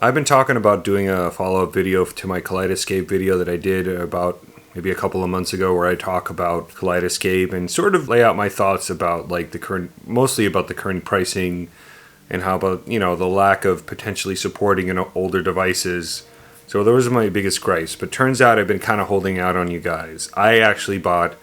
I've been talking about doing a follow-up video to my Kaleidescape video that I did about maybe a couple of months ago, where I talk about Kaleidescape and sort of lay out my thoughts about like mostly about the current pricing and how about, the lack of potentially supporting older devices. So those are my biggest gripes, but turns out I've been kind of holding out on you guys. I actually bought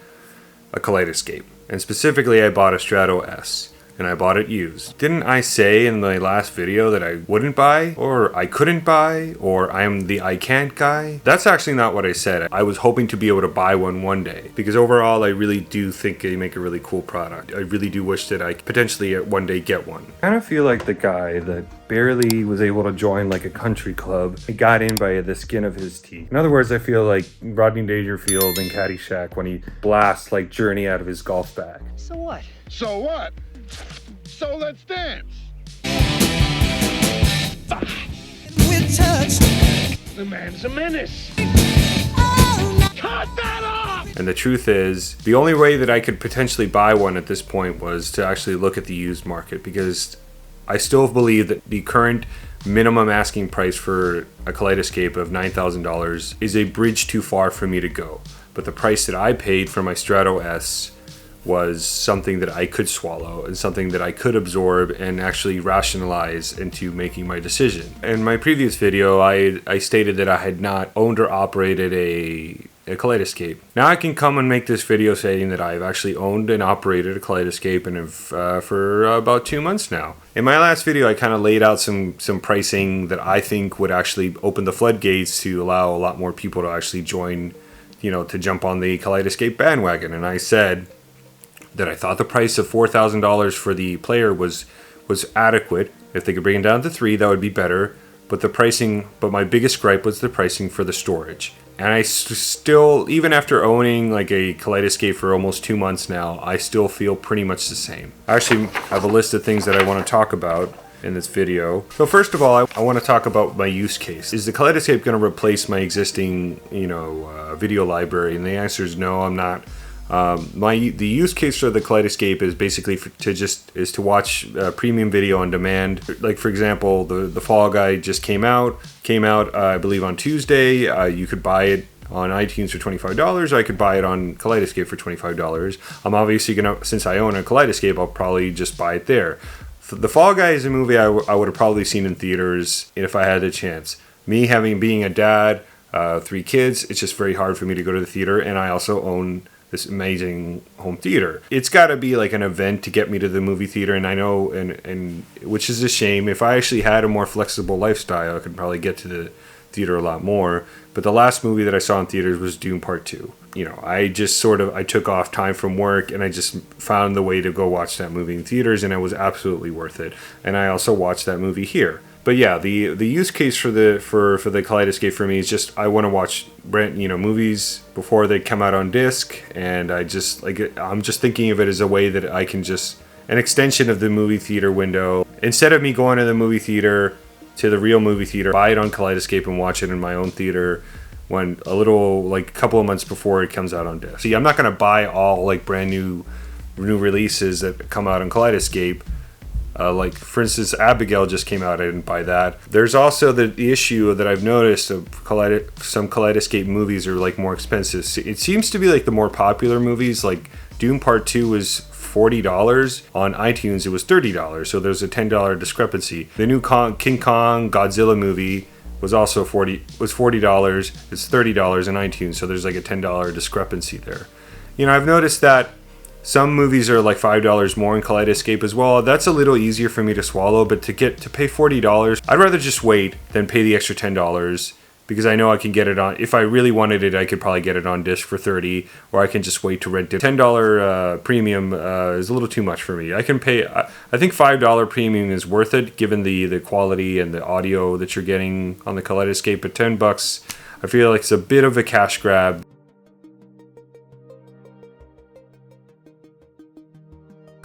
a Kaleidescape, and specifically I bought a Strato S. And I bought it used. Didn't I say in my last video that I wouldn't buy, or I couldn't buy, or I'm the I can't guy? That's actually not what I said. I was hoping to be able to buy one day, because overall I really do think they make a really cool product. I really do wish that I could potentially one day get one. I kind of feel like the guy that barely was able to join like a country club. He got in by the skin of his teeth. In other words, I feel like Rodney Dangerfield in Caddyshack when he blasts like Journey out of his golf bag. So what? So what? So let's dance. We're touched. The man's a menace. Oh, Cut that off! And the truth is, the only way that I could potentially buy one at this point was to actually look at the used market, because I still believe that the current minimum asking price for a Kaleidescape of $9,000 is a bridge too far for me to go. But the price that I paid for my Strato S was something that I could swallow and something that I could absorb and actually rationalize into making my decision. In my previous video, I stated that I had not owned or operated a Kaleidescape. Now I can come and make this video saying that I've actually owned and operated a Kaleidescape and have for about 2 months now. In my last video, I kind of laid out some pricing that I think would actually open the floodgates to allow a lot more people to actually join, to jump on the Kaleidescape bandwagon. And I said that I thought the price of $4,000 for the player was adequate. If they could bring it down to $3,000, that would be better. But my biggest gripe was the pricing for the storage. And I still, even after owning like a Kaleidescape for almost 2 months now, I still feel pretty much the same. I actually have a list of things that I want to talk about in this video. So first of all, I want to talk about my use case. Is the Kaleidescape going to replace my existing, video library? And the answer is no, I'm not. The use case for the Kaleidescape is basically to watch premium video on demand. Like for example, the Fall Guy just came out. I believe on Tuesday. You could buy it on iTunes for $25. I could buy it on Kaleidescape for $25. I'm obviously gonna, since I own a Kaleidescape, I'll probably just buy it there. The Fall Guy is a movie I would have probably seen in theaters if I had the chance. Me being a dad, 3 kids, it's just very hard for me to go to the theater, and I also own this amazing home theater. It's got to be like an event to get me to the movie theater, and I know, and which is a shame. If I actually had a more flexible lifestyle, I could probably get to the theater a lot more. But the last movie that I saw in theaters was Dune Part 2. I just I took off time from work, and I just found the way to go watch that movie in theaters, and it was absolutely worth it. And I also watched that movie here. But yeah, the use case for the Kaleidescape for me is just I want to watch movies before they come out on disc, and I'm just thinking of it as a way that I can just an extension of the movie theater window. Instead of me going to the movie theater, to the real movie theater, buy it on Kaleidescape and watch it in my own theater when a couple of months before it comes out on disc. See, I'm not going to buy all like brand new releases that come out on Kaleidescape. Like for instance, Abigail just came out. I didn't buy that. There's also the issue that I've noticed of some Kaleidescape movies are like more expensive. It seems to be like the more popular movies, like Dune Part 2 was $40 on iTunes. It was $30, so there's a $10 discrepancy. The new King Kong Godzilla movie was also $40. It's $30 on iTunes, so there's like a $10 discrepancy there. I've noticed that some movies are like $5 more in Kaleidescape as well. That's a little easier for me to swallow, but to pay $40, I'd rather just wait than pay the extra $10, because I know I can get it on. If I really wanted it, I could probably get it on disc for $30, or I can just wait to rent it. $10 premium is a little too much for me. I can pay. I think $5 premium is worth it, given the quality and the audio that you're getting on the Kaleidescape. But $10, I feel like it's a bit of a cash grab.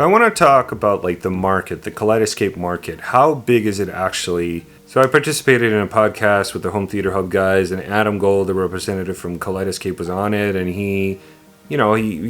I want to talk about like the market, the Kaleidescape market. How big is it actually? So I participated in a podcast with the Home Theater Hub guys, and Adam Gold, the representative from Kaleidescape, was on it, and he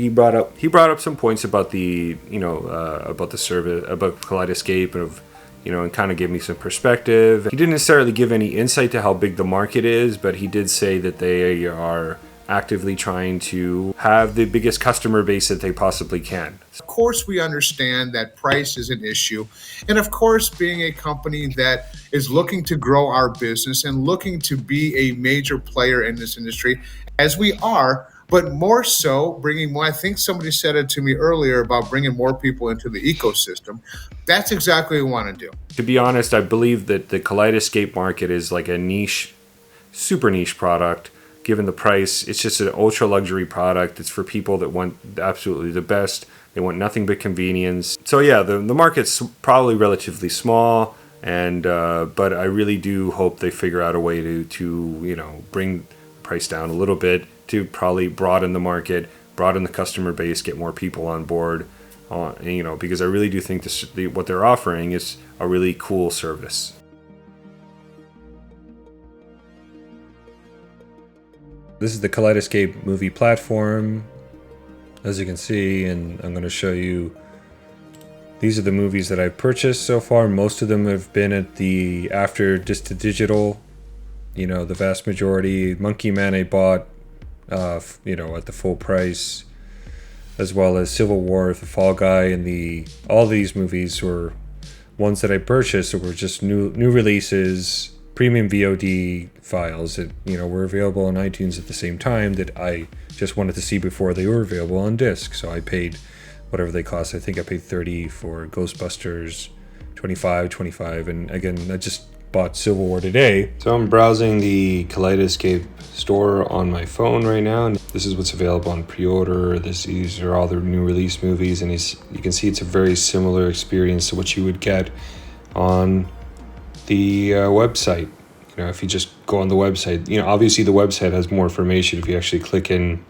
brought up some points about the about the service, about Kaleidescape, and of and kind of give me some perspective. He didn't necessarily give any insight to how big the market is, but he did say that they are actively trying to have the biggest customer base that they possibly can. Of course, we understand that price is an issue. And of course, being a company that is looking to grow our business and looking to be a major player in this industry, as we are, but more so bringing more, I think somebody said it to me earlier about bringing more people into the ecosystem. That's exactly what we want to do. To be honest, I believe that the Kaleidescape market is like a niche, super niche product. Given the price, it's just an ultra luxury product. It's for people that want absolutely the best. They want nothing but convenience. So yeah, the market's probably relatively small, and but I really do hope they figure out a way to bring the price down a little bit to probably broaden the market, broaden the customer base, get more people on board. Because I really do think what they're offering is a really cool service. This is the Kaleidescape movie platform, as you can see, and I'm going to show you. These are the movies that I've purchased so far. Most of them have been at the after Disc to Digital. The vast majority. Monkey Man I bought, at the full price, as well as Civil War, The Fall Guy, and all these movies were ones that I purchased that were just new releases. Premium VOD files that were available on iTunes at the same time that I just wanted to see before they were available on disc. So I paid whatever they cost. I think I paid $30 for Ghostbusters, $25, and again I just bought Civil War today. So I'm browsing the Kaleidescape store on my phone right now, and this is what's available on pre-order. These are all the new release movies, and you can see it's a very similar experience to what you would get on the website. If you just go on the website, obviously the website has more information. If you actually click in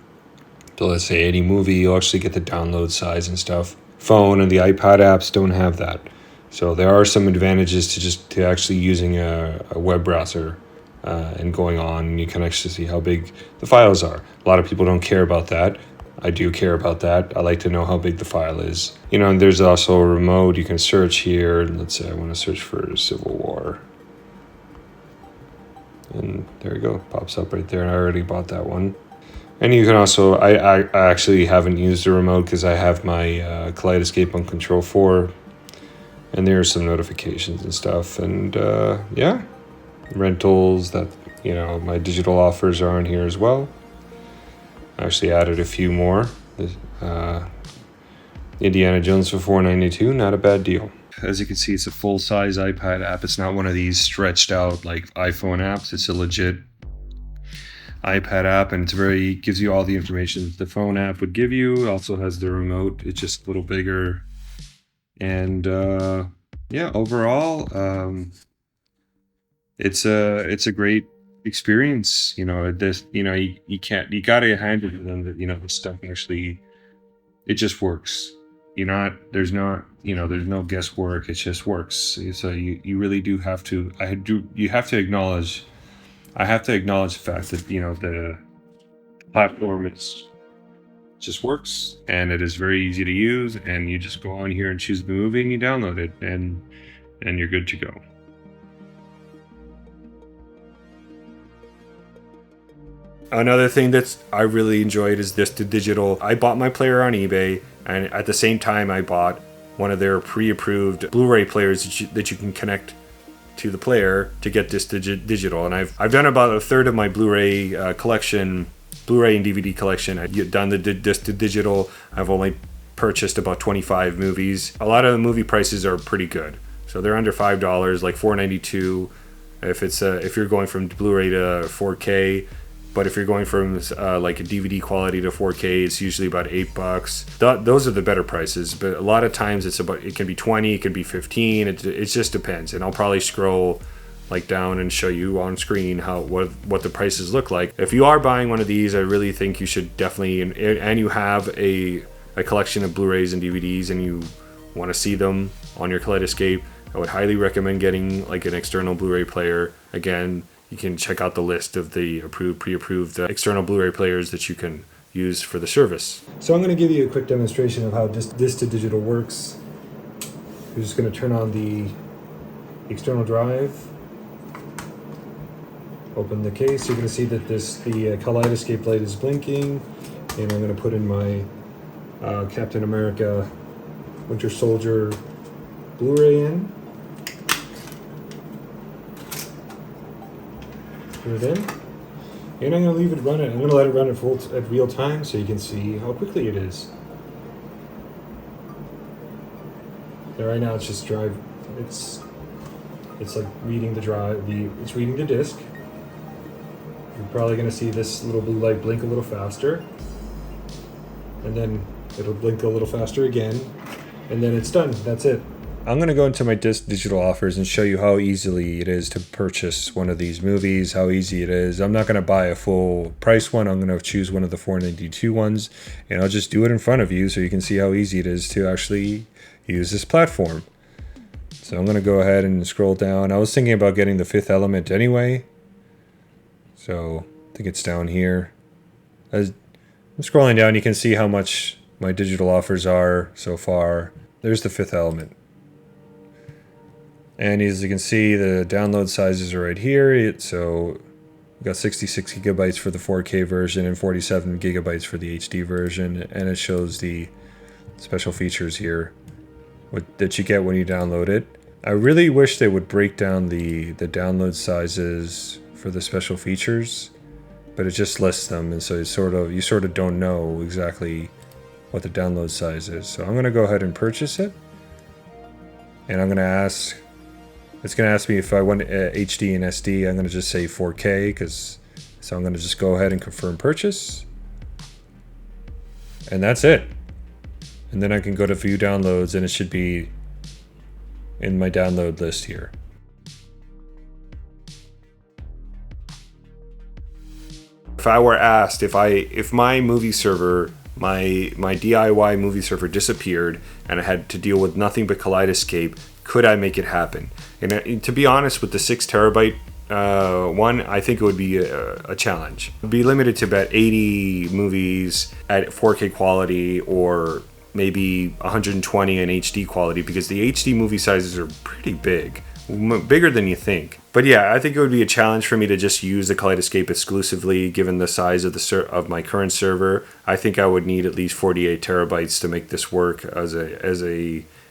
to, let's say, any movie, you'll actually get the download size and stuff. Phone and the iPad apps don't have that. So there are some advantages to actually using a web browser and going on, and you can actually see how big the files are. A lot of people don't care about that. I do care about that. I like to know how big the file is. And there's also a remote. You can search here. Let's say I want to search for Civil War. And there you go. Pops up right there. And I already bought that one. And you can also, I actually haven't used the remote because I have my Kaleidescape on Control 4. And there are some notifications and stuff. And yeah, rentals that, my digital offers are on here as well. I actually added a few more. Indiana Jones for $4.92, not a bad deal. As you can see, it's a full-size iPad app. It's not one of these stretched out like iPhone apps. It's a legit iPad app, and gives you all the information the phone app would give you. It also has the remote. It's just a little bigger. And yeah, overall, it's a great experience. You gotta hand it to them that the stuff actually, it just works. There's no guesswork. It just works. So you really do have to. You have to acknowledge. I have to acknowledge the fact that the platform just works, and it is very easy to use, and you just go on here and choose the movie and you download it, and you're good to go. Another thing that I really enjoyed is Disc to Digital. I bought my player on eBay, and at the same time I bought one of their pre-approved Blu-ray players that you can connect to the player to get Disc to Digital. And I've done about a third of my Blu-ray collection, Blu-ray and DVD collection. I've done the Disc to Digital. I've only purchased about 25 movies. A lot of the movie prices are pretty good, so they're under $5, like $4.92 if you're going from Blu-ray to 4K. But if you're going from like a DVD quality to 4K, it's usually about $8. Those are the better prices. But a lot of times it can be 20, it can be 15. It just depends. And I'll probably scroll like down and show you on screen what the prices look like. If you are buying one of these, I really think you should definitely, and you have a collection of Blu-rays and DVDs, and you want to see them on your Kaleidescape, I would highly recommend getting like an external Blu-ray player. Again, you can check out the list of the pre-approved external Blu-ray players that you can use for the service. So I'm going to give you a quick demonstration of how Disc to Digital works. You're just going to turn on the external drive. Open the case. You're going to see that the Kaleidescape light is blinking, and I'm going to put in my Captain America Winter Soldier Blu-ray in. Put it in. And I'm going to leave it running. I'm going to let it run at real time so you can see how quickly it is. And right now it's just drive. It's like reading the drive. It's reading the disc. You're probably going to see this little blue light blink a little faster. And then it'll blink a little faster again. And then it's done. That's it. I'm going to go into my digital offers and show you how easily it is to purchase one of these movies, how easy it is. I'm not going to buy a full price one. I'm going to choose one of the $4.92 ones, and I'll just do it in front of you so you can see how easy it is to actually use this platform. So I'm going to go ahead and scroll down. I was thinking about getting the Fifth Element anyway. So I think it's down here. As I'm scrolling down, you can see how much my digital offers are so far. There's the Fifth Element. And as you can see, the download sizes are right here. So we've got 66 gigabytes for the 4K version and 47 gigabytes for the HD version. And it shows the special features here that you get when you download it. I really wish they would break down the download sizes for the special features, but it just lists them, and so you sort of don't know exactly what the download size is. So I'm going to go ahead and purchase it, and I'm going to ask. It's going to ask me if I want HD and SD. I'm going to just say 4K so I'm going to just go ahead and confirm purchase, and that's it. And then I can go to view downloads, and it should be in my download list here. If I were asked if my movie server, my DIY movie server disappeared and I had to deal with nothing but Kaleidescape, could I make it happen? And to be honest, with the 6 terabyte one, I think it would be a challenge. It'd be limited to about 80 movies at 4K quality, or maybe 120 in HD quality, because the HD movie sizes are pretty big. Bigger than you think. But yeah, I think it would be a challenge for me to just use the Kaleidescape exclusively, given the size of of my current server. I think I would need at least 48 terabytes to make this work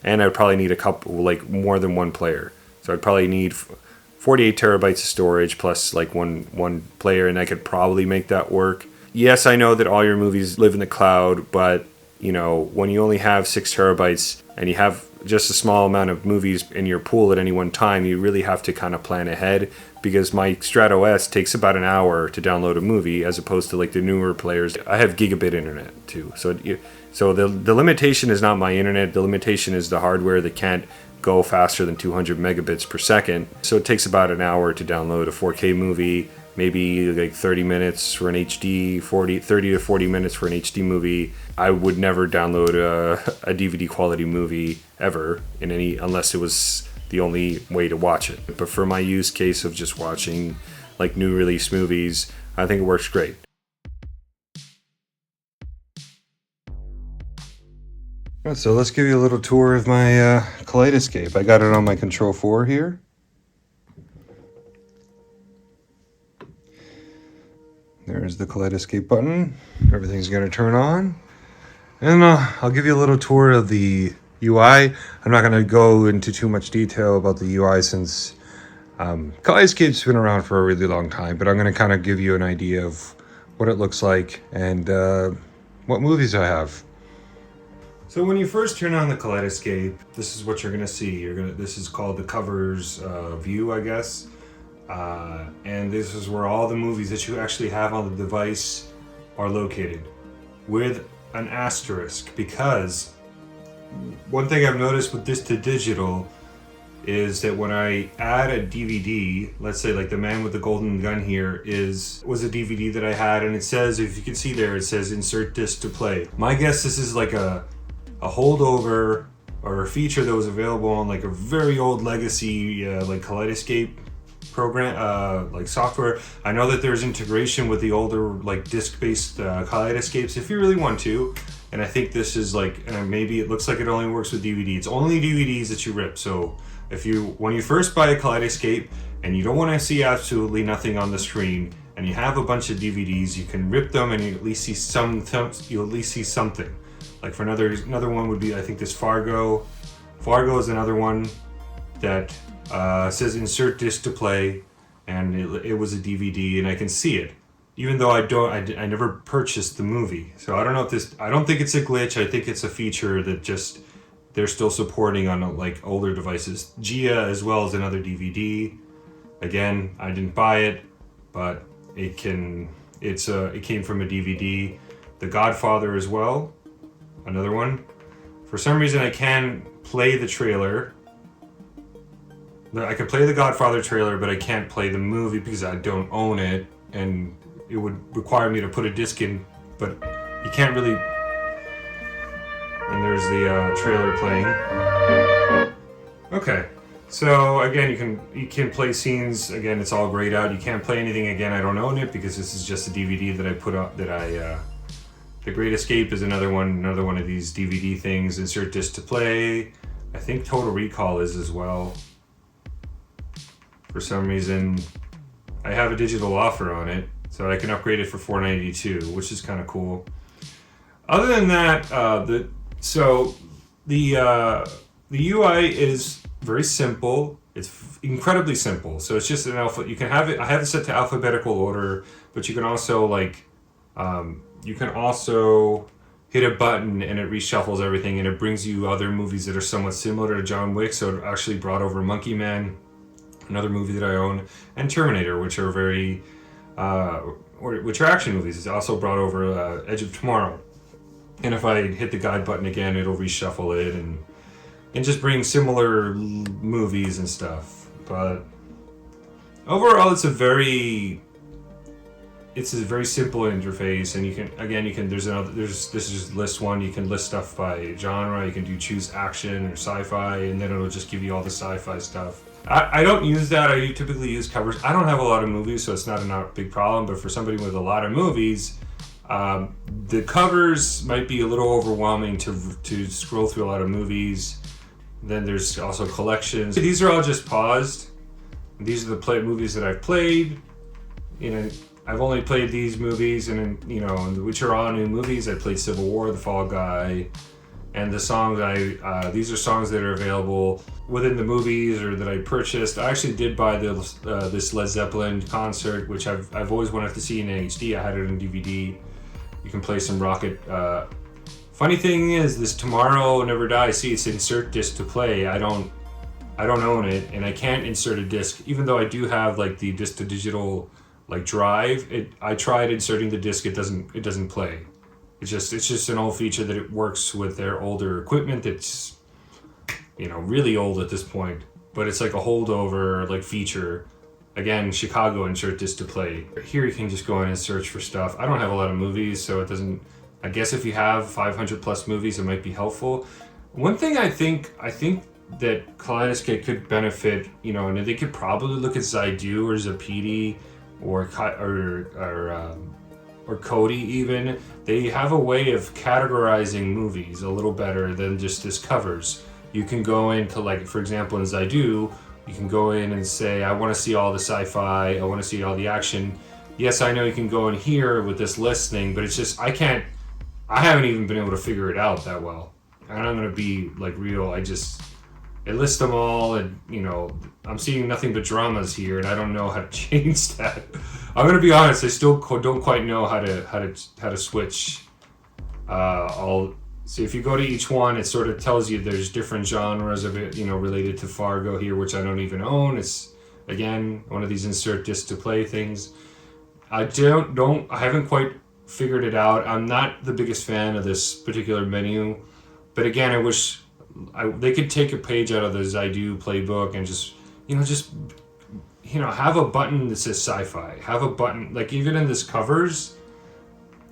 and I'd probably need a couple, like more than one player. So I'd probably need 48 terabytes of storage plus like one player, and I could probably make that work. Yes, I know that all your movies live in the cloud, but you know, when you only have 6 terabytes and you have just a small amount of movies in your pool at any one time, you really have to kind of plan ahead, because my Strato S takes about an hour to download a movie, as opposed to like the newer players. I have gigabit internet too, so the limitation is not my internet. The limitation is the hardware that can't go faster than 200 megabits per second. So it takes about an hour to download a 4K movie, maybe like 30 minutes for an HD, 30 to 40 minutes for an HD movie. I would never download a DVD quality movie ever unless it was the only way to watch it. But for my use case of just watching like new release movies, I think it works great. So let's give you a little tour of my Kaleidescape. I got it on my Control 4 here. There's the Kaleidescape button. Everything's going to turn on. And I'll give you a little tour of the UI. I'm not going to go into too much detail about the UI since Kaleidescape's been around for a really long time, but I'm going to kind of give you an idea of what it looks like and what movies I have. So when you first turn on the Kaleidescape, this is what you're going to see. This is called the covers view, I guess. And this is where all the movies that you actually have on the device are located, with an asterisk, because one thing I've noticed with this to digital is that when I add a DVD, let's say like The Man with the Golden Gun here was a DVD that I had, and it says, if you can see there, it says insert disc to play. My guess this is like a holdover or a feature that was available on like a very old legacy like Kaleidescape program, like software. I know that there's integration with the older like disc-based Kaleidescapes if you really want to. And I think this is like, maybe it looks like it only works with DVD. It's only DVDs that you rip. So when you first buy a Kaleidescape and you don't want to see absolutely nothing on the screen, and you have a bunch of DVDs, you can rip them and you at least see you'll at least see something. Like for another one would be, I think, this Fargo. Fargo is another one that says insert disc to play, and it was a DVD, and I can see it, even though I never purchased the movie. So I don't know if I don't think it's a glitch. I think it's a feature that just they're still supporting on like older devices. Gia as well as another DVD. Again, I didn't buy it, but it came from a DVD. The Godfather as well, another one. For some reason, I can play the trailer. I can play the Godfather trailer, but I can't play the movie because I don't own it, and it would require me to put a disc in, but you can't really. And there's the trailer playing. Okay, so again, you can play scenes. Again, it's all grayed out. You can't play anything. Again, I don't own it because this is just a DVD that I put up. The Great Escape is another one of these DVD things. Insert disc to play. I think Total Recall is as well. For some reason, I have a digital offer on it, so I can upgrade it for $4.92, which is kind of cool. Other than that, the UI is very simple. It's incredibly simple. So it's just an alpha. You can have it. I have it set to alphabetical order, but you can also hit a button and it reshuffles everything, and it brings you other movies that are somewhat similar to John Wick. So it actually brought over Monkey Man, another movie that I own, and Terminator, which are which are action movies. It's also brought over Edge of Tomorrow. And if I hit the guide button again, it'll reshuffle it and just bring similar movies and stuff. But overall, it's a very simple interface, and this is just list one. You can list stuff by genre. You can choose action or sci-fi, and then it'll just give you all the sci-fi stuff. I don't use that. I typically use covers. I don't have a lot of movies, so it's not a big problem. But for somebody with a lot of movies, the covers might be a little overwhelming to scroll through a lot of movies. Then there's also collections. These are all just paused. These are the movies that I've played. I've only played these movies, and which are all new movies. I played Civil War, The Fall Guy, and the songs these are songs that are available within the movies or that I purchased. I actually did buy this Led Zeppelin concert, which I've always wanted to see in HD. I had it on DVD. You can play some Rocket. Funny thing is, this Tomorrow Never Dies. See, it's insert disc to play. I don't own it, and I can't insert a disc, even though I do have like the disc to digital drive. I tried inserting the disc. It doesn't play. It's just an old feature that it works with their older equipment. That's really old at this point, but it's like a holdover feature. Again, Chicago insert disc to play. Here you can just go in and search for stuff. I don't have a lot of movies, so it doesn't. I guess if you have 500 plus movies, it might be helpful. One thing I think that Kaleidescape could benefit, and they could probably look at Zydu or Zapedi or Kodi even. They have a way of categorizing movies a little better than just as covers. You can go into, for example, in Zydu, you can go in and say, I want to see all the sci-fi, I want to see all the action. Yes, I know you can go in here with this list thing, but it's just, I haven't even been able to figure it out that well. And I'm going to be real, it lists them all, and I'm seeing nothing but dramas here, and I don't know how to change that. I'm gonna be honest, I still don't quite know how to switch all. So if you go to each one, it sort of tells you there's different genres of it, related to Fargo here, which I don't even own. It's again one of these insert disc to play things. I haven't quite figured it out. I'm not the biggest fan of this particular menu, but again, I wish they could take a page out of the Zydu playbook and just have a button that says sci-fi. Have a button, even in this covers,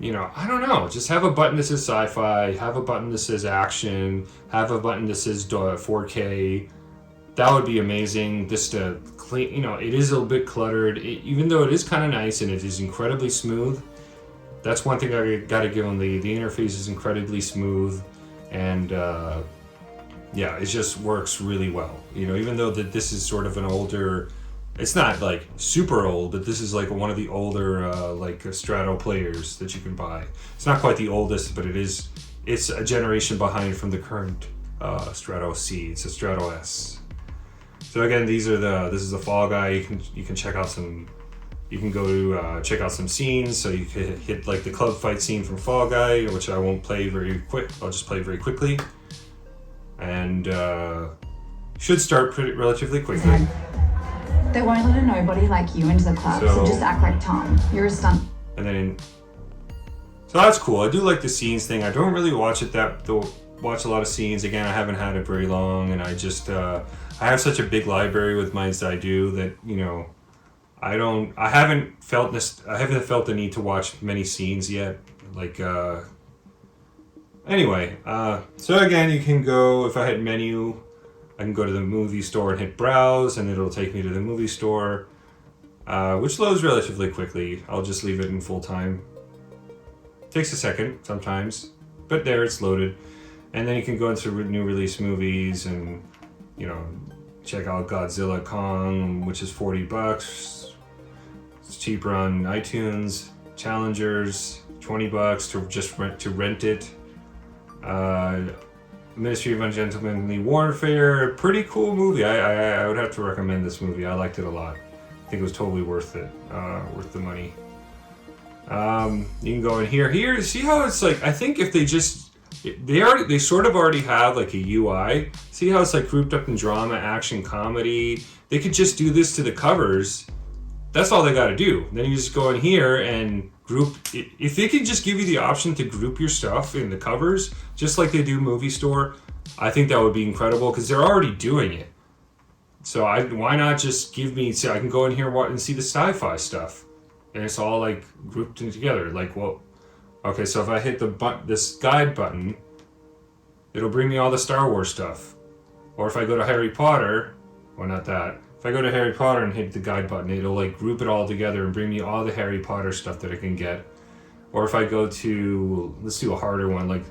I don't know. Just have a button that says sci-fi. Have a button that says action. Have a button that says 4K. That would be amazing. Just to clean, it is a bit cluttered. Even though it is kind of nice and it is incredibly smooth, that's one thing I gotta give them. The interface is incredibly smooth, and yeah, it just works really well. You know, even though that this is sort of an older, it's not like super old, but this is like one of the older like Strato players that you can buy. It's not quite the oldest, but it's a generation behind from the current Strato C. It's a Strato S. So again, this is the Fall Guy. You can check out some. You can go to check out some scenes. So you can hit like the club fight scene from Fall Guy, which I won't play very quick. I'll just play very quickly, and should start relatively quickly. They won't let a nobody like you into the club, so just act like Tom. You're a stunt. And then, so that's cool. I do like the scenes thing. I don't really watch a lot of scenes. Again, I haven't had it very long, and I just I have such a big library with mine as I do that, you know, I haven't felt the need to watch many scenes yet. Like anyway, so again, you can go, if I hit menu, I can go to the movie store and hit browse, and it'll take me to the movie store, which loads relatively quickly. I'll just leave it in full time. Takes a second sometimes, but there, it's loaded. And then you can go into new release movies and, you know, check out Godzilla Kong, which is $40. It's cheaper on iTunes. Challengers, $20 to just rent it. Ministry of Ungentlemanly Warfare, pretty cool movie. I would have to recommend this movie. I liked it a lot. I think it was totally worth it, worth the money. You can go in here. See how it's like, I think if they sort of already have like a UI. See how it's like grouped up in drama, action, comedy. They could just do this to the covers. That's all they got to do. Then you just go in here and group. If they can just give you the option to group your stuff in the covers, just like they do Movie Store, I think that would be incredible, because they're already doing it. So why not just give me, so I can go in here and see the sci-fi stuff, and it's all like grouped in together. Like, well, okay, so if I hit this guide button, it'll bring me all the Star Wars stuff. Or if I go to Harry Potter, well, not that. If I go to Harry Potter and hit the guide button, it'll like group it all together and bring me all the Harry Potter stuff that I can get. Or if I go to, let's do a harder one, like,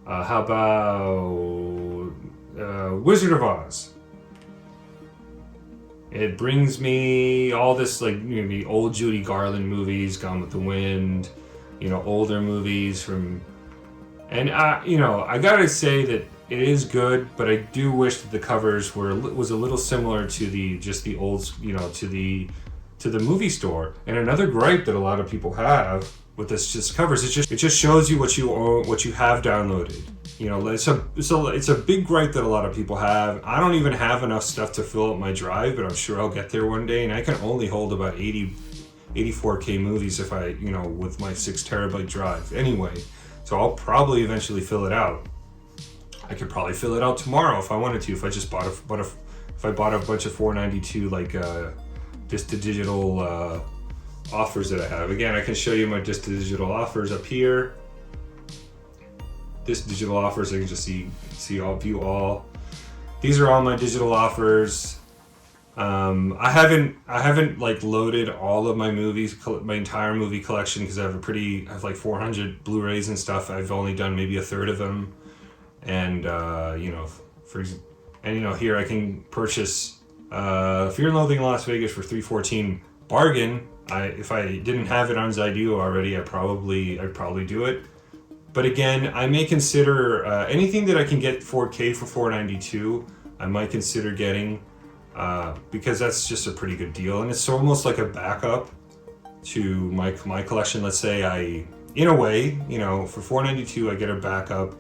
how about Wizard of Oz? It brings me all this, like, you know, the old Judy Garland movies, Gone with the Wind, you know, older movies from, and you know, I gotta say that it is good, but I do wish that the covers was a little similar to the old, you know, to the Movie Store. And another gripe that a lot of people have with this just covers, it just shows you what you own, what you have downloaded. You know, it's a big gripe that a lot of people have. I don't even have enough stuff to fill up my drive, but I'm sure I'll get there one day. And I can only hold about 84K movies if I, you know, with my 6 terabyte drive. Anyway, so I'll probably eventually fill it out. I could probably fill it out tomorrow if I wanted to. If I just bought a bunch of 492 like just the digital offers that I have. Again, I can show you my just digital offers up here. This digital offers, I can just see all, view all. These are all my digital offers. I haven't like loaded all of my movies, my entire movie collection, because I have like 400 Blu-rays and stuff. I've only done maybe a third of them. And you know, you know, here I can purchase Fear and Loathing in Las Vegas for $314 bargain. If I didn't have it on Zydeco already, I'd probably do it. But again, I may consider anything that I can get 4K for $492. I might consider getting, because that's just a pretty good deal, and it's almost like a backup to my collection. Let's say in a way, you know, for $492, I get a backup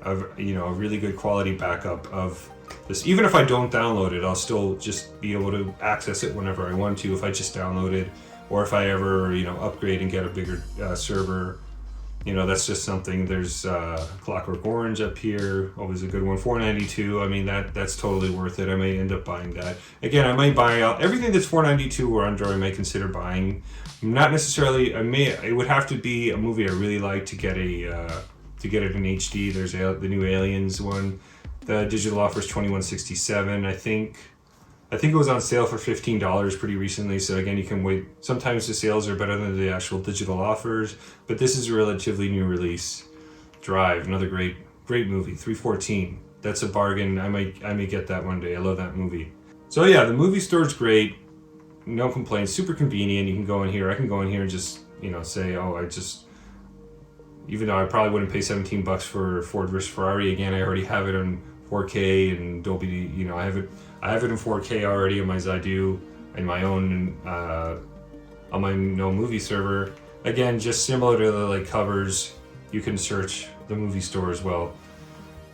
of, you know, a really good quality backup of this. Even if I don't download it, I'll still just be able to access it whenever I want to if I just download it, or if I ever, you know, upgrade and get a bigger server. You know, that's just something. There's Clockwork Orange up here, always a good one. $492. I mean, that's totally worth it. I may end up buying that. Again, I might buy out everything that's $492 or under. I may consider buying. Not necessarily. It would have to be a movie I really like to get it in HD. There's the new Aliens one. The digital offer is $21.67. I think I think it was on sale for $15 pretty recently, so again, you can wait. Sometimes the sales are better than the actual digital offers, but this is a relatively new release. Drive, another great movie, 314. That's a bargain. I may get that one day. I love that movie. So yeah, the movie store's great. No complaints, super convenient. You can go in here. I can go in here and just, say, even though I probably wouldn't pay $17 for Ford vs Ferrari again, I already have it on 4K and Dolby, I have it in 4K already on my Zydu and my own on my movie server. Again, just similar to the covers, you can search the movie store as well.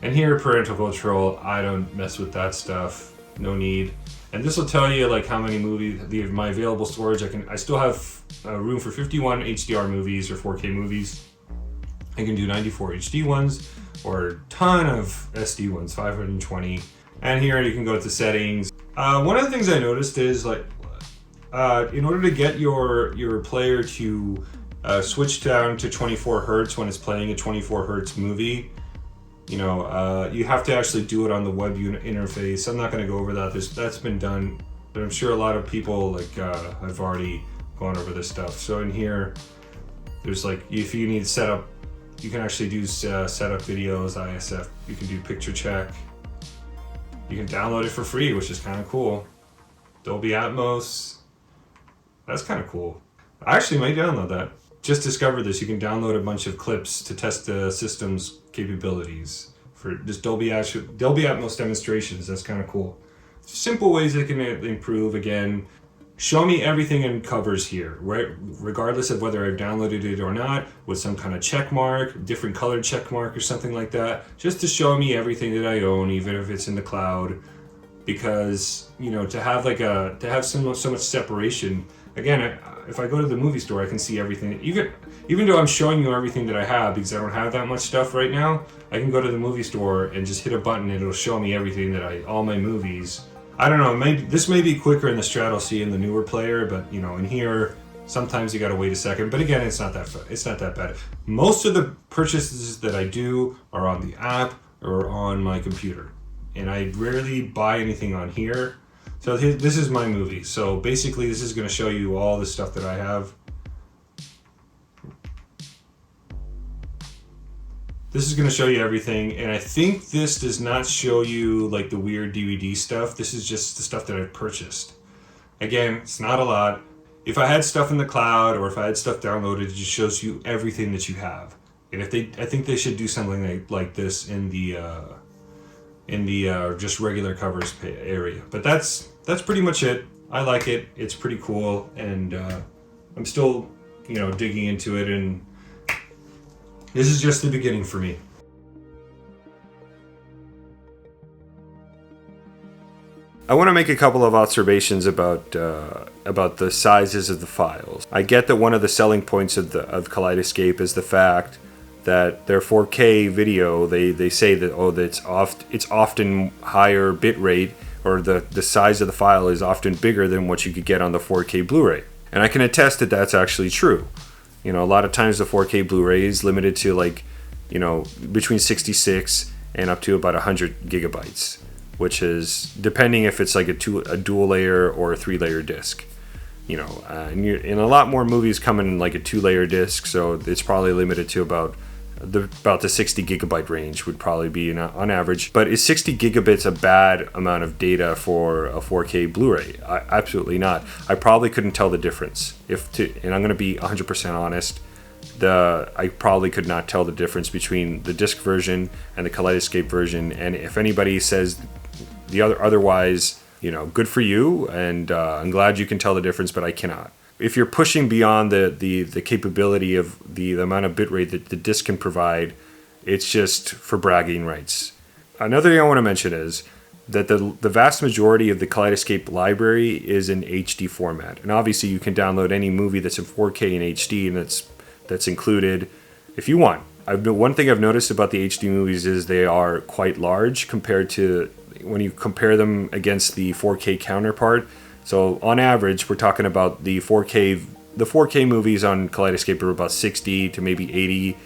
And here, parental control, I don't mess with that stuff. No need. And this will tell you how many movies, my available storage. I still have room for 51 HDR movies or 4K movies. I can do 94 HD ones or a ton of SD ones, 520. And here you can go to settings. One of the things I noticed is in order to get your player to switch down to 24 hertz when it's playing a 24 hertz movie, you have to actually do it on the web interface. I'm not going to go over that. That's been done, but I'm sure a lot of people have already gone over this stuff. So in here, there's if you need setup, you can actually do setup videos, ISF. You can do picture check. You can download it for free, which is kind of cool. Dolby Atmos. That's kind of cool. I actually might download that. Just discovered this. You can download a bunch of clips to test the system's capabilities for just Dolby Atmos demonstrations. That's kind of cool. Simple ways they can improve. Again, show me everything in covers here, right? Regardless of whether I've downloaded it or not, with some kind of check mark, different colored check mark or something like that, just to show me everything that I own, even if it's in the cloud. Because to have so much separation. Again, if I go to the movie store, I can see everything. Even though I'm showing you everything that I have, because I don't have that much stuff right now, I can go to the movie store and just hit a button and it'll show me everything all my movies. I don't know, this may be quicker in the Straddle C and the newer player, but in here, sometimes you gotta wait a second. But again, it's not that bad. Most of the purchases that I do are on the app or on my computer. And I rarely buy anything on here. So this is my movie. So basically this is gonna show you all the stuff that I have. This is going to show you everything, and I think this does not show you the weird DVD stuff. This is just the stuff that I've purchased. Again, it's not a lot. If I had stuff in the cloud or if I had stuff downloaded, it just shows you everything that you have. And I think they should do something like this in the just regular covers area. But that's pretty much it. I like it. It's pretty cool, and I'm still digging into it, and this is just the beginning for me. I want to make a couple of observations about the sizes of the files. I get that one of the selling points of Kaleidescape is the fact that their 4K video, they say that it's often higher bit rate, or the size of the file is often bigger than what you could get on the 4K Blu-ray. And I can attest that that's actually true. A lot of times the 4K Blu-ray is limited to between 66 and up to about 100 gigabytes, which is depending if it's a dual layer or a 3-layer disc. And a lot more movies come in a 2-layer disc, so it's probably limited to about the 60 gigabyte range would probably be on average. But is 60 gigabits a bad amount of data for a 4K Blu-ray? Absolutely not. I probably couldn't tell the difference. And I'm going to be 100% honest, I probably could not tell the difference between the disc version and the Kaleidescape version. And if anybody says otherwise, good for you, and I'm glad you can tell the difference, but I cannot. If you're pushing beyond the capability of the amount of bitrate that the disc can provide, it's just for bragging rights. Another thing I want to mention is that the vast majority of the Kaleidescape library is in HD format. And obviously you can download any movie that's in 4K and HD, and that's included if you want. One thing I've noticed about the HD movies is they are quite large compared to when you compare them against the 4K counterpart. So on average, we're talking about the 4K movies on Kaleidescape are about 60 to maybe 80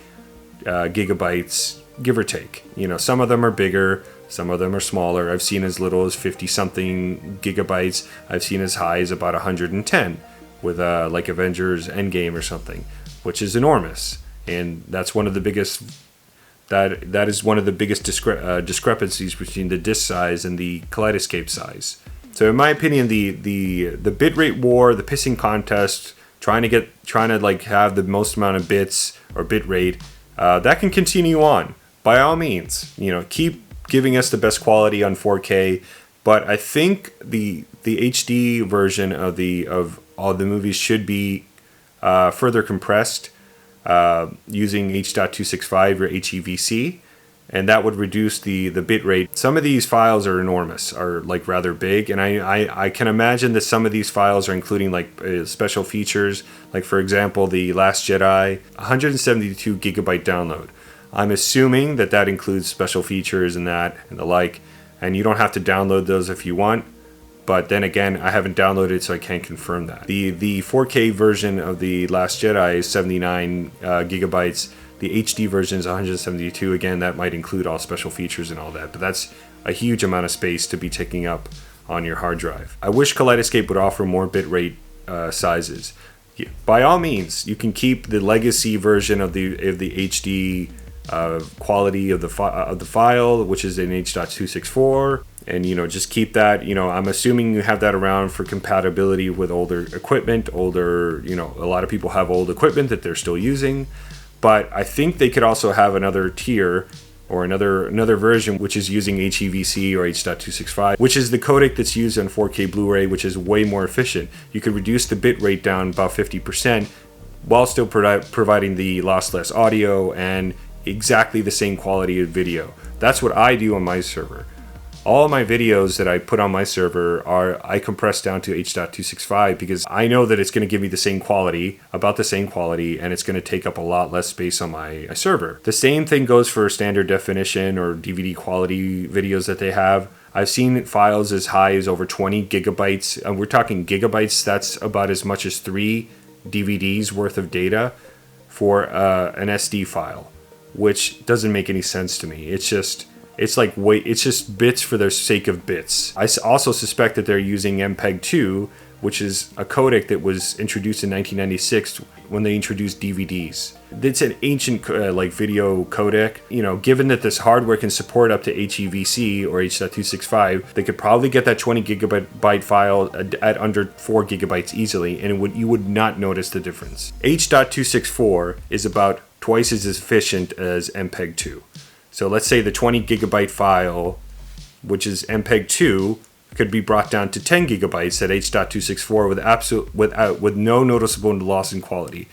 gigabytes, give or take. Some of them are bigger, Some of them are smaller. I've seen as little as 50 something gigabytes. I've seen as high as about 110 with like Avengers Endgame or something, which is enormous. And that's one of the biggest that is one of the biggest discrepancies between the disc size and the Kaleidescape size. So in my opinion, the bitrate war, the pissing contest, trying to like have the most amount of bits or bitrate, that can continue on by all means. You know, keep giving us the best quality on 4K, but I think the HD version of all the movies should be further compressed using H.265 or HEVC, and that would reduce the bit rate. Some of these files are enormous, are like rather big, and I can imagine that some of these files are including like special features, like for example the Last Jedi 172 gigabyte download. I'm assuming that includes special features and that and the like, and you don't have to download those if you want. But then again, I haven't downloaded, so I can't confirm that. The 4K version of The Last Jedi is 79 gigabytes. The HD version is 172. Again, that might include all special features and all that, but that's a huge amount of space to be taking up on your hard drive. I wish Kaleidescape would offer more bitrate sizes. By all means, you can keep the legacy version of the HD quality of the file, which is in H.264. And, you know, just keep that. You know, I'm assuming you have that around for compatibility with older equipment. A lot of people have old equipment that they're still using. But I think they could also have another tier or another version which is using HEVC or H.265, which is the codec that's used on 4K Blu-ray, which is way more efficient. You could reduce the bit rate down about 50% while still providing the lossless audio and exactly the same quality of video. That's what I do on my server. All my videos that I put on my server I compress down to H.265 because I know that it's going to give me the same quality, about the same quality, and it's going to take up a lot less space on my server. The same thing goes for standard definition or DVD quality videos that they have. I've seen files as high as over 20 gigabytes, and we're talking gigabytes. That's about as much as 3 DVDs worth of data for an SD file, which doesn't make any sense to me. It's just bits for the sake of bits. I also suspect that they're using MPEG-2, which is a codec that was introduced in 1996 when they introduced DVDs. It's an ancient video codec. You know, given that this hardware can support up to HEVC or H.265, they could probably get that 20 gigabyte file at under 4 gigabytes easily, and you would not notice the difference. H.264 is about twice as efficient as MPEG-2. So let's say the 20 gigabyte file, which is MPEG-2, could be brought down to 10 gigabytes at H.264 with no noticeable loss in quality.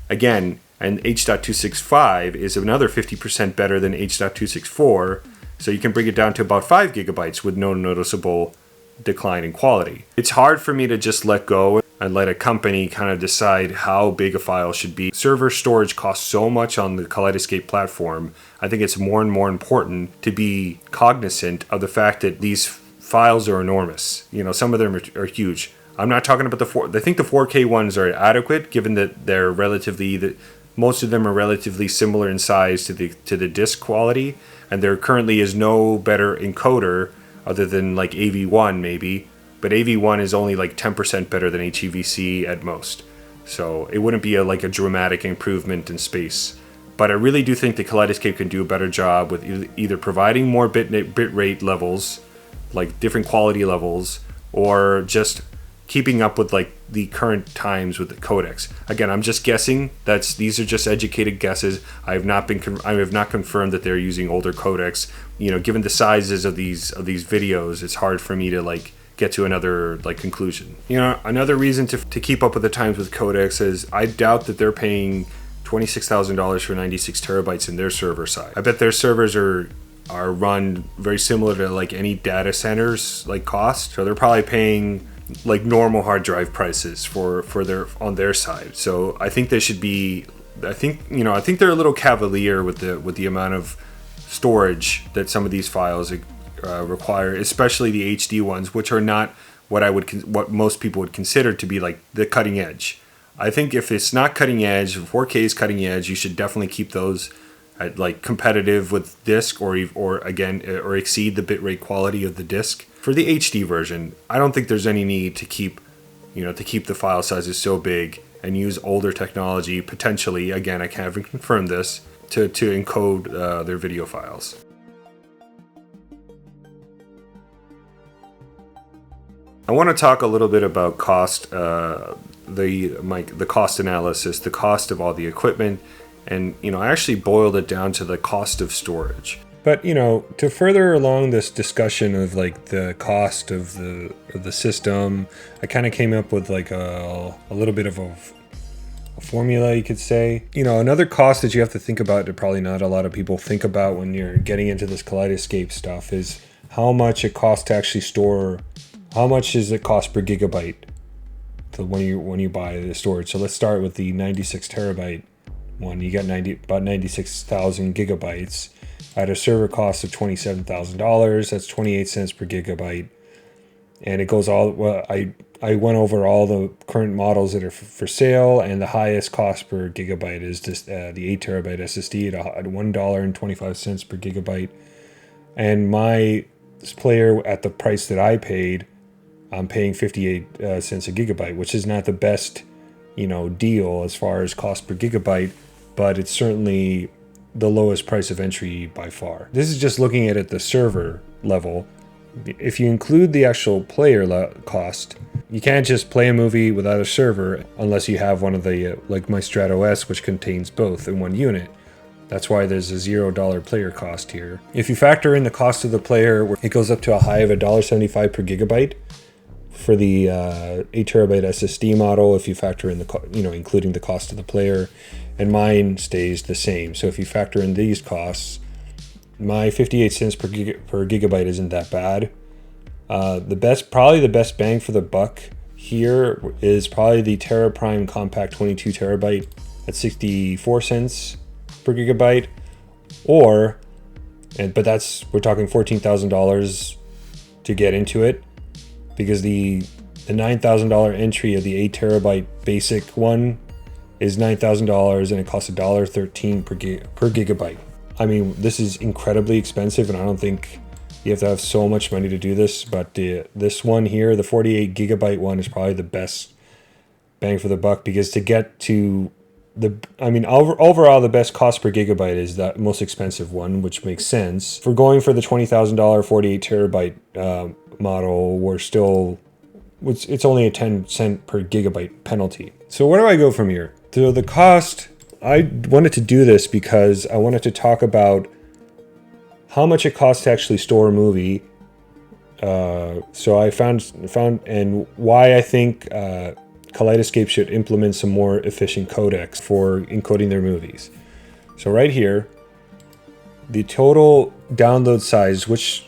Again, and H.265 is another 50% better than H.264, so you can bring it down to about 5 gigabytes with no noticeable decline in quality. It's hard for me to just let go and let a company kind of decide how big a file should be. Server storage costs so much on the Kaleidescape platform. I think it's more and more important to be cognizant of the fact that these files are enormous. You know, some of them are huge. I'm not talking about I think the 4K ones are adequate, given that they're most of them are relatively similar in size to the disc quality, and there currently is no better encoder other than like AV1 maybe. But AV1 is only like 10% better than HEVC at most. So it wouldn't be a dramatic improvement in space. But I really do think the Kaleidescape can do a better job with either providing more bit rate levels, like different quality levels, or just keeping up with like the current times with the codecs. Again, I'm just guessing. These are just educated guesses. I have not confirmed that they're using older codecs. You know, given the sizes of these videos, it's hard for me to get to another conclusion. You know, another reason to keep up with the times with codecs is I doubt that they're paying $26,000 for 96 terabytes in their server side. I bet their servers are run very similar to any data centers cost. So they're probably paying normal hard drive prices for on their side. So I think they should be. I think they're a little cavalier with the amount of storage that some of these files require, especially the HD ones, which are not what most people would consider to be the cutting edge. I think if it's not cutting edge, 4K is cutting edge, you should definitely keep those at like competitive with disc or exceed the bitrate quality of the disc. For the HD version, I don't think there's any need to keep the file sizes so big and use older technology, potentially, again, I haven't confirmed this, to encode their video files. I want to talk a little bit about cost, the cost analysis, the cost of all the equipment, and I actually boiled it down to the cost of storage. But to further along this discussion of like the cost of the system, I kind of came up with like a little bit of a formula, you could say. Another cost that you have to think about that probably not a lot of people think about when you're getting into this Kaleidescape stuff is how much it costs to actually store. How much does it cost per gigabyte when you buy the storage? So let's start with the 96 terabyte one. You get about 96,000 gigabytes at a server cost of $27,000. That's 28 cents per gigabyte, and it goes all. Well, I went over all the current models that are for sale, and the highest cost per gigabyte is just the 8 terabyte SSD at $1.25 per gigabyte, and my player at the price that I paid, I'm paying 58 cents a gigabyte, which is not the best, deal as far as cost per gigabyte, but it's certainly the lowest price of entry by far. This is just looking at it at the server level. If you include the actual player cost, you can't just play a movie without a server unless you have one of the, like my Strato S, which contains both in one unit. That's why there's a $0 player cost here. If you factor in the cost of the player, it goes up to a high of $1.75 per gigabyte for the 8 terabyte SSD model. If you factor in including the cost of the player, and mine stays the same. So if you factor in these costs, my 58 cents per gigabyte isn't that bad. Probably the best bang for the buck here is probably the TerraPrime Compact 22 terabyte at 64 cents per gigabyte, we're talking $14,000 to get into it, because the $9,000 entry of the 8 terabyte basic one is $9,000, and it costs $1.13 per gigabyte. I mean, this is incredibly expensive, and I don't think you have to have so much money to do this, but this one here, the 48 gigabyte one, is probably the best bang for the buck, because to get to overall the best cost per gigabyte is that most expensive one, which makes sense. For going for the $20,000 48 terabyte model, it's only a 10 cent per gigabyte penalty. So where do I go from here? So the cost, I wanted to do this because I wanted to talk about how much it costs to actually store a movie. So I found and why I think Kaleidescape should implement some more efficient codecs for encoding their movies. So right here, the total download size, which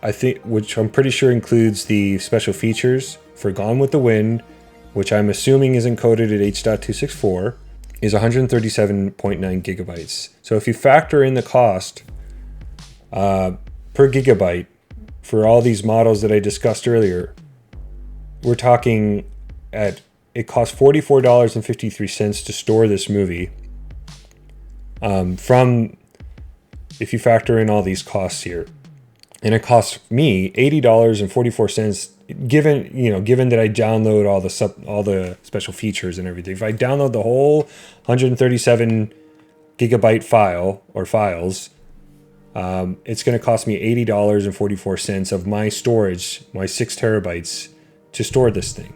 I'm pretty sure includes the special features for Gone with the Wind, which I'm assuming is encoded at H.264, is 137.9 gigabytes. So if you factor in the cost per gigabyte for all these models that I discussed earlier, we're talking it costs $44.53 to store this movie. If you factor in all these costs here, and it costs me $80.44. Given that I download all the special features and everything, if I download the whole 137 gigabyte file or files, it's going to cost me $80.44 of my storage, my 6 terabytes, to store this thing.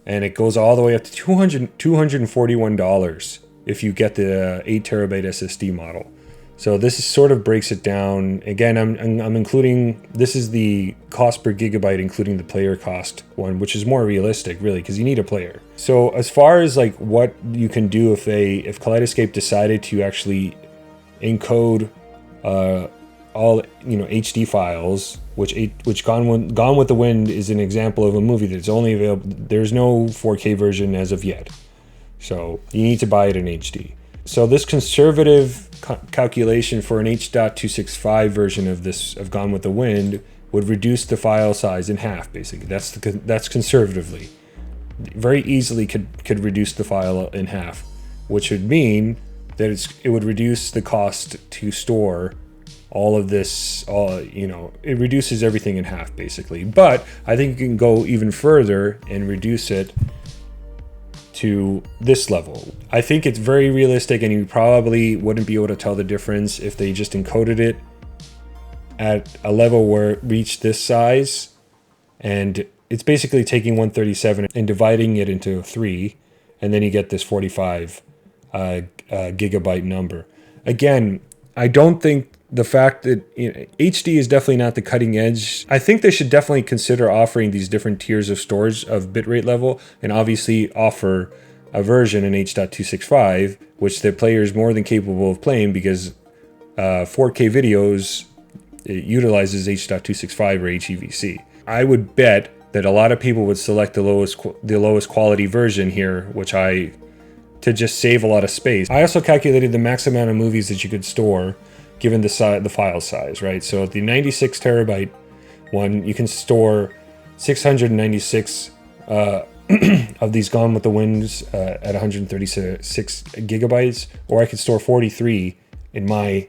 And it goes all the way up to $241 if you get the 8 terabyte SSD model. So this sort of breaks it down. Again, I'm including, this is the cost per gigabyte, including the player cost one, which is more realistic, really, because you need a player. So as far as like what you can do if Kaleidescape decided to actually encode all HD files, which Gone with the Wind is an example of a movie that's only available. There's no 4K version as of yet, so you need to buy it in HD. So this conservative calculation for an H.265 version of Gone with the Wind would reduce the file size in half. Basically, that's conservatively. Very easily could reduce the file in half, which would mean that it would reduce the cost to store all of this, it reduces everything in half basically. But I think you can go even further and reduce it to this level. I think it's very realistic, and you probably wouldn't be able to tell the difference if they just encoded it at a level where it reached this size, and it's basically taking 137 and dividing it into 3, and then you get this 45 gigabyte number. Again, I don't think the fact that HD is definitely not the cutting edge. I think they should definitely consider offering these different tiers of storage of bitrate level, and obviously offer a version in H.265, which the player is more than capable of playing, because 4K videos, it utilizes H.265 or HEVC. I would bet that a lot of people would select the lowest quality version here, to just save a lot of space. I also calculated the max amount of movies that you could store given the file size, right? So the 96 terabyte one, you can store 696 of these Gone with the Winds at 136 gigabytes, or I could store 43 in my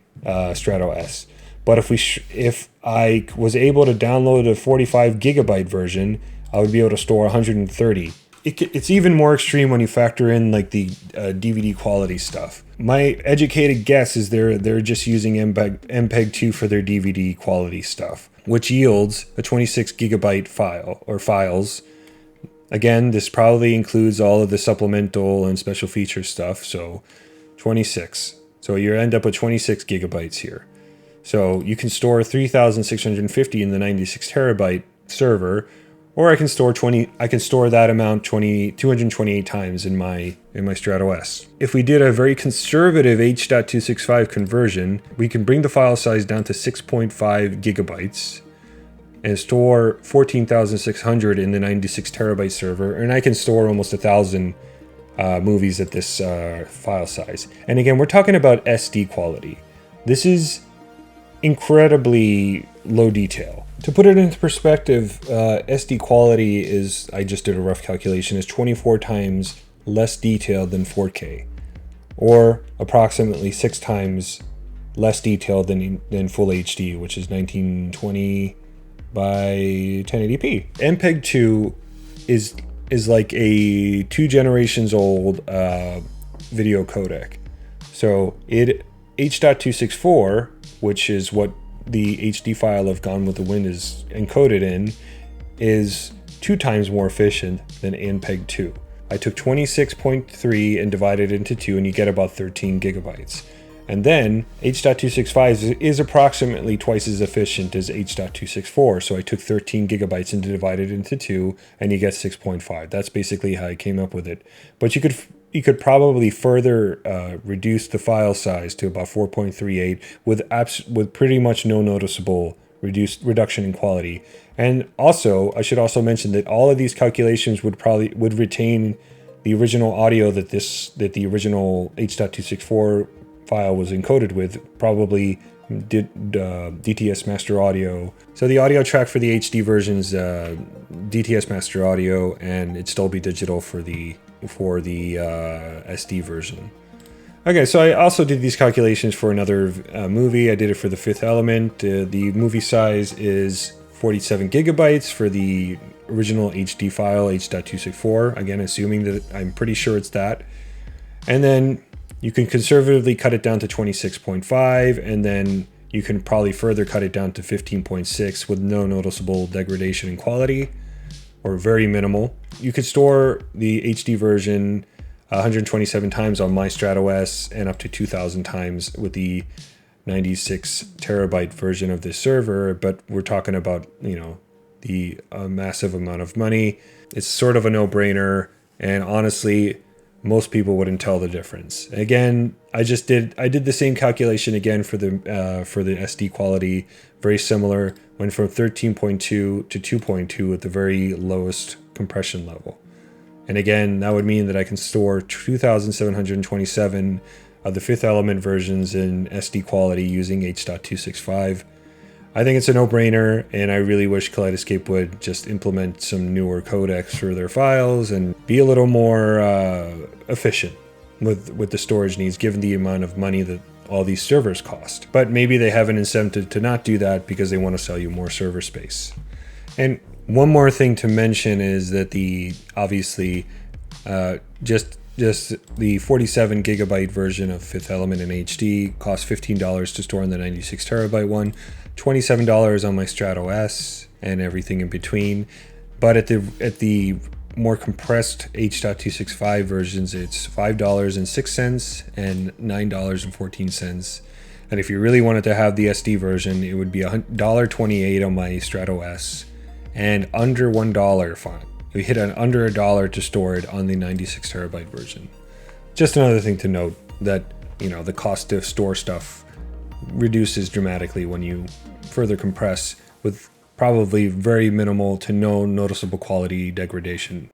Strato S. But if I was able to download a 45 gigabyte version, I would be able to store 130. It's even more extreme when you factor in like the DVD quality stuff. My educated guess is they're just using MPEG-2 for their DVD quality stuff, which yields a 26 gigabyte file or files. Again, this probably includes all of the supplemental and special feature stuff, so 26. So you end up with 26 gigabytes here. So you can store 3,650 in the 96 terabyte server, or I can store that amount 228 times in my Strato S. If we did a very conservative H.265 conversion, we can bring the file size down to 6.5 gigabytes and store 14,600 in the 96 terabyte server, and I can store almost 1,000 movies at this file size. And again, we're talking about SD quality. This is incredibly low detail. To put it into perspective, SD quality is, I just did a rough calculation, is 24 times less detailed than 4K, or approximately 6 times less detailed than Full HD, which is 1920 by 1080p. MPEG-2 is like a 2 generations old video codec. So H.264, which is what the HD file of Gone with the Wind is encoded in, is 2 times more efficient than MPEG-2. I took 26.3 and divided it into 2, and you get about 13 gigabytes. And then H.265 is approximately twice as efficient as H.264, so I took 13 gigabytes and divided it into 2, and you get 6.5. That's basically how I came up with it. But you could probably further reduce the file size to about 4.38 with pretty much no noticeable reduction in quality. And also, I should also mention that all of these calculations would retain the original audio that the original H.264 file was encoded with, probably DTS Master Audio. So the audio track for the HD version is DTS Master Audio, and it's Dolby Digital for the SD version. Okay, so I also did these calculations for another movie. I did it for The Fifth Element. The movie size is 47 gigabytes for the original HD file, H.264. Again, assuming that I'm pretty sure it's that. And then you can conservatively cut it down to 26.5, and then you can probably further cut it down to 15.6 with no noticeable degradation in quality, or very minimal. You could store the HD version 127 times on my Strato S and up to 2,000 times with the 96 terabyte version of this server, but we're talking about, the massive amount of money. It's sort of a no-brainer, and honestly, most people wouldn't tell the difference. Again, I did the same calculation again for the SD quality, very similar. Went from 13.2 to 2.2 at the very lowest compression level. And again, that would mean that I can store 2,727 of the Fifth Element versions in SD quality using H.265. I think it's a no-brainer, and I really wish Kaleidescape would just implement some newer codecs for their files and be a little more efficient. with the storage needs, given the amount of money that all these servers cost. But maybe they have an incentive to not do that because they want to sell you more server space. And one more thing to mention is that the obviously just the 47 gigabyte version of Fifth Element in HD costs $15 to store on the 96 terabyte one, $27 on my Strato S, and everything in between. But at the more compressed H.265 versions, it's $5.06 and $9.14. And if you really wanted to have the SD version, it would be $1.28 on my Strato S and under $1 fine. We hit under $1 to store it on the 96 terabyte version. Just another thing to note that, you know, the cost to store stuff reduces dramatically when you further compress with probably very minimal to no noticeable quality degradation.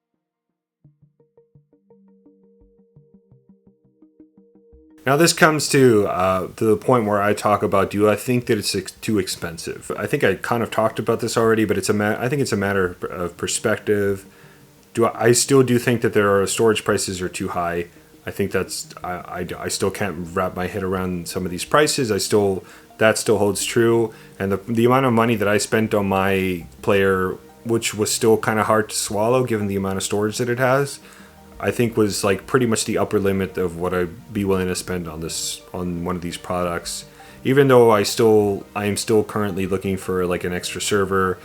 Now this comes to the point where I talk about, do I think that it's too expensive? I think I kind of talked about this already, but I think it's a matter of perspective. I still do think that there are storage prices are too high. I think that's I still can't wrap my head around some of these prices. That still holds true, and the amount of money that I spent on my player, which was still kind of hard to swallow given the amount of storage that it has, I think was like pretty much the upper limit of what I'd be willing to spend on one of these products. Even though I am still currently looking for like an extra server,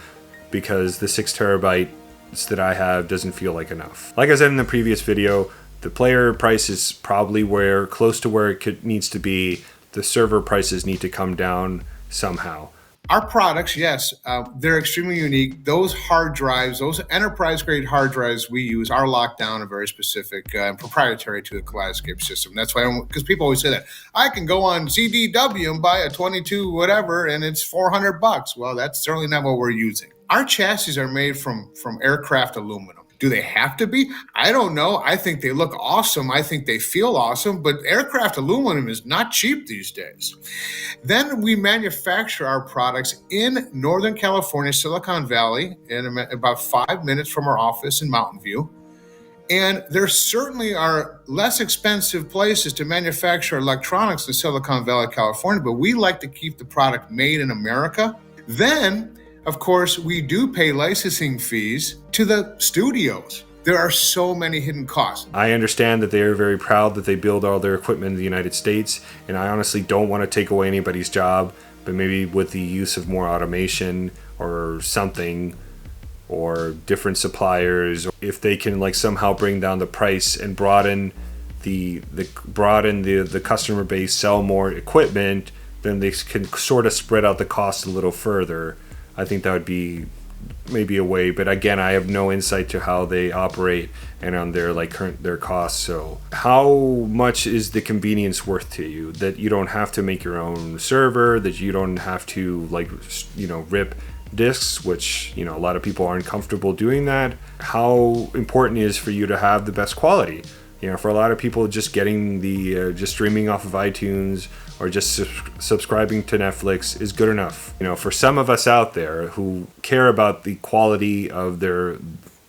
because the 6 terabytes that I have doesn't feel like enough. Like I said in the previous video, the player price is probably close to where it needs to be. The server prices need to come down somehow. Our products, yes, they're extremely unique. Those hard drives, those enterprise-grade hard drives we use are locked down and very specific and proprietary to the Kaleidescape system. That's why, because people always say that, I can go on CDW and buy a 22 whatever and it's $400. Well, that's certainly not what we're using. Our chassis are made from aircraft aluminum. Do they have to be? I don't know. I think they look awesome. I think they feel awesome, but aircraft aluminum is not cheap these days. Then we manufacture our products in Northern California, Silicon Valley, in about 5 minutes from our office in Mountain View. And there certainly are less expensive places to manufacture electronics in Silicon Valley, California, but we like to keep the product made in America. Then, of course, we do pay licensing fees to the studios. There are so many hidden costs. I understand that they are very proud that they build all their equipment in the United States, and I honestly don't want to take away anybody's job, but maybe with the use of more automation or something, or different suppliers, if they can like somehow bring down the price and broaden the customer base, sell more equipment, then they can sort of spread out the cost a little further. I think that would be maybe a way, but again, I have no insight to how they operate and on their their costs. So how much is the convenience worth to you, that you don't have to make your own server, that you don't have to rip discs, which a lot of people aren't comfortable doing that? How important is for you to have the best quality? For a lot of people, just getting just streaming off of iTunes or just subscribing to Netflix is good enough. For some of us out there who care about the quality of the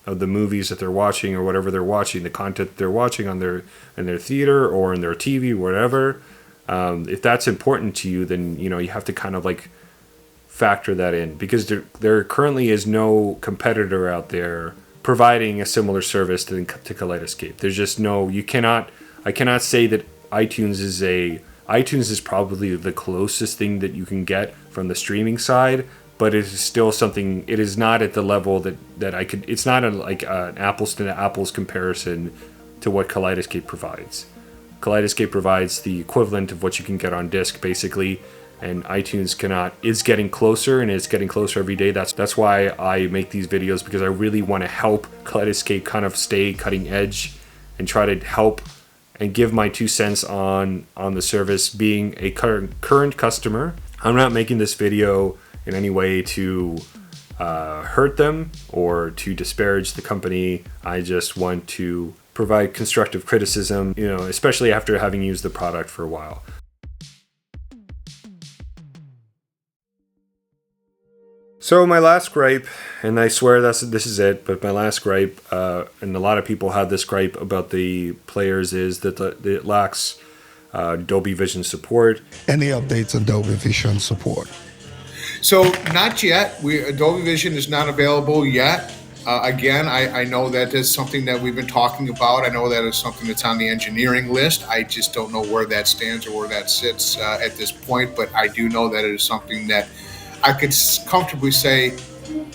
movies that they're watching or whatever they're watching, the content they're watching in their theater or in their TV, whatever, if that's important to you, then you have to kind of like factor that in, because there currently is no competitor out there providing a similar service to Kaleidescape. There's just no, I cannot say that iTunes is probably the closest thing that you can get from the streaming side, but it is still something, it is not at the level that I could, it's not an apples to apples comparison to what Kaleidescape provides. Kaleidescape provides the equivalent of what you can get on disc, basically, and iTunes is getting closer, and it's getting closer every day. That's why I make these videos, because I really want to help Kaleidescape kind of stay cutting edge and try to help and give my 2 cents on the service. Being a current customer, I'm not making this video in any way to hurt them or to disparage the company. I just want to provide constructive criticism, especially after having used the product for a while. So my last gripe, and I swear this is it, but my last gripe, and a lot of people had this gripe about the players, is that it lacks Dolby Vision support. Any updates on Dolby Vision support? So not yet. Dolby Vision is not available yet. Again, I know that is something that we've been talking about. I know that is something that's on the engineering list. I just don't know where that stands or where that sits at this point, but I do know that it is something that I could comfortably say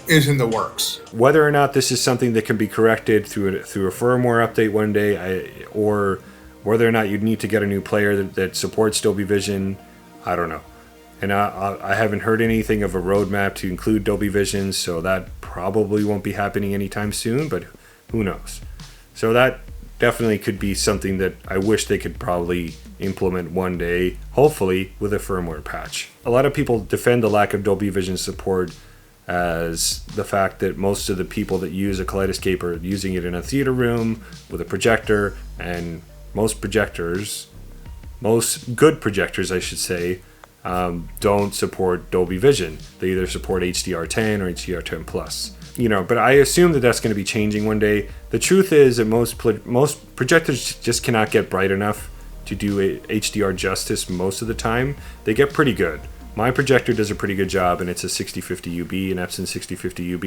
is in the works. Whether or not this is something that can be corrected through a firmware update one day, or whether or not you'd need to get a new player that supports Dolby Vision, I don't know. And I haven't heard anything of a roadmap to include Dolby Vision, so that probably won't be happening anytime soon, but who knows. So that definitely could be something that I wish they could probably implement one day, hopefully with a firmware patch. A lot of people defend the lack of Dolby Vision support as the fact that most of the people that use a Kaleidescape are using it in a theater room with a projector, and most good projectors, I should say, don't support Dolby Vision. They either support HDR10 or HDR10 Plus. But I assume that that's going to be changing one day. The truth is that most projectors just cannot get bright enough to do HDR justice most of the time. They get pretty good. My projector does a pretty good job, and it's a 6050 UB, an Epson 6050 UB,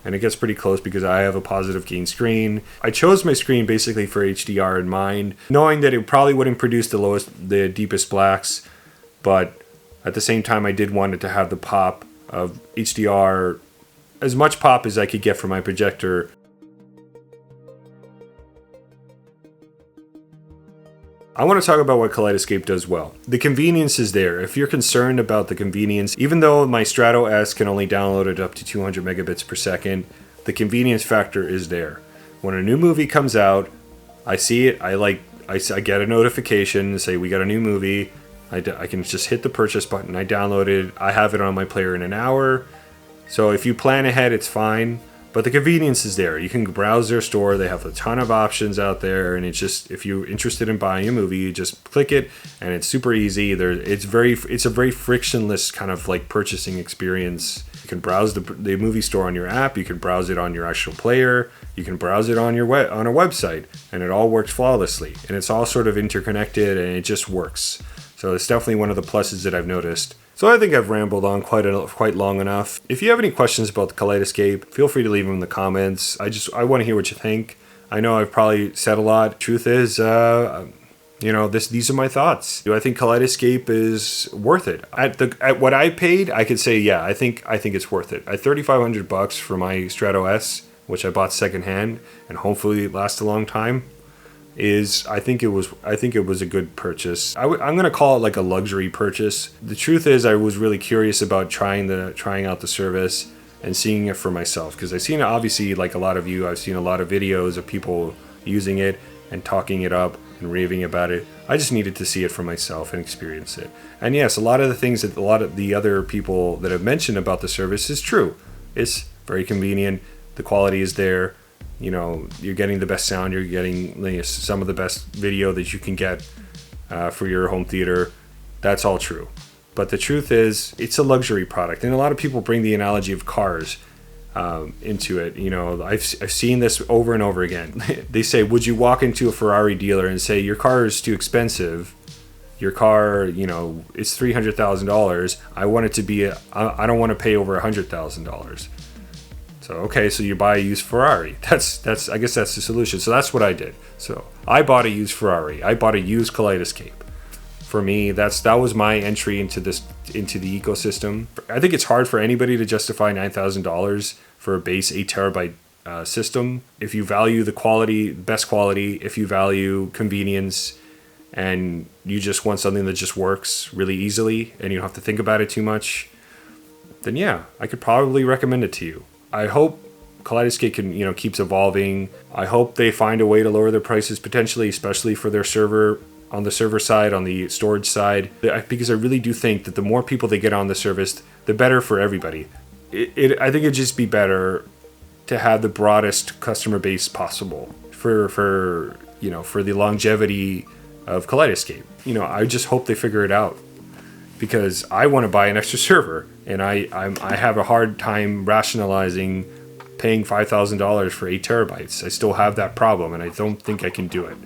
and it gets pretty close because I have a positive gain screen. I chose my screen basically for HDR in mind, knowing that it probably wouldn't produce the deepest blacks, but at the same time I did want it to have the pop of HDR, as much pop as I could get from my projector. I want to talk about what Kaleidescape does well. The convenience is there. If you're concerned about the convenience, even though my Strato S can only download it up to 200 megabits per second, the convenience factor is there. When a new movie comes out, I see it, I get a notification and say we got a new movie. I can just hit the purchase button, I download it, I have it on my player in an hour. So if you plan ahead, it's fine. But the convenience is there. You can browse their store. They have a ton of options out there, and it's just, if you're interested in buying a movie, you just click it, and it's super easy. It's a very frictionless kind of like purchasing experience. You can browse the movie store on your app. You can browse it on your actual player. You can browse it on on a website, and it all works flawlessly. And it's all sort of interconnected, and it just works. So it's definitely one of the pluses that I've noticed. So I think I've rambled on quite long enough. If you have any questions about the Kaleidescape, feel free to leave them in the comments. I want to hear what you think. I know I've probably said a lot. Truth is, these are my thoughts. Do I think Kaleidescape is worth it? At what I paid, I could say, yeah, I think it's worth it. At $3,500 for my Strato S, which I bought secondhand, and hopefully it lasts a long time, I think it was a good purchase. I'm gonna call it like a luxury purchase. The truth is, I was really curious about trying out the service and seeing it for myself, because I've seen, obviously, like a lot of you, I've seen a lot of videos of people using it and talking it up and raving about it. I just needed to see it for myself and experience it. And yes, a lot of the things that a lot of the other people that have mentioned about the service is true. It's very convenient. The quality is there. You're getting the best sound, you're getting some of the best video that you can get for your home theater. That's all true. But the truth is, it's a luxury product. And a lot of people bring the analogy of cars into it. I've seen this over and over again. They say, would you walk into a Ferrari dealer and say, your car is too expensive? Your car, it's $300,000. I want it to be, I don't want to pay over $100,000. So, okay, so you buy a used Ferrari. I guess that's the solution. So that's what I did. So I bought a used Ferrari. I bought a used Kaleidescape. For me, that was my entry into the ecosystem. I think it's hard for anybody to justify $9,000 for a base 8 terabyte system. If you value the quality, best quality, if you value convenience, and you just want something that just works really easily and you don't have to think about it too much, then yeah, I could probably recommend it to you. I hope Kaleidescape can, keeps evolving. I hope they find a way to lower their prices potentially, especially for their server, on the server side, on the storage side, because I really do think that the more people they get on the service, the better for everybody. I think it'd just be better to have the broadest customer base possible for the longevity of Kaleidescape. I just hope they figure it out. because I want to buy an extra server, and I have a hard time rationalizing paying $5,000 for 8 terabytes. I still have that problem, and I don't think I can do it.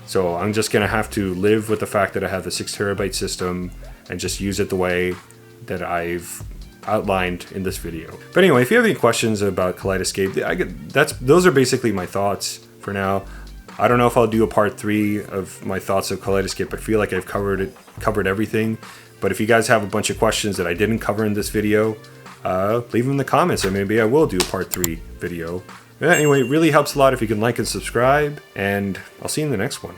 So I'm just going to have to live with the fact that I have the 6 terabyte system and just use it the way that I've outlined in this video. But anyway, if you have any questions about Kaleidescape, those are basically my thoughts for now. I don't know if I'll do a part 3 of my thoughts of Kaleidescape. I feel like I've covered everything. But if you guys have a bunch of questions that I didn't cover in this video, leave them in the comments, and maybe I will do a part 3 video. But anyway, it really helps a lot if you can like and subscribe, and I'll see you in the next one.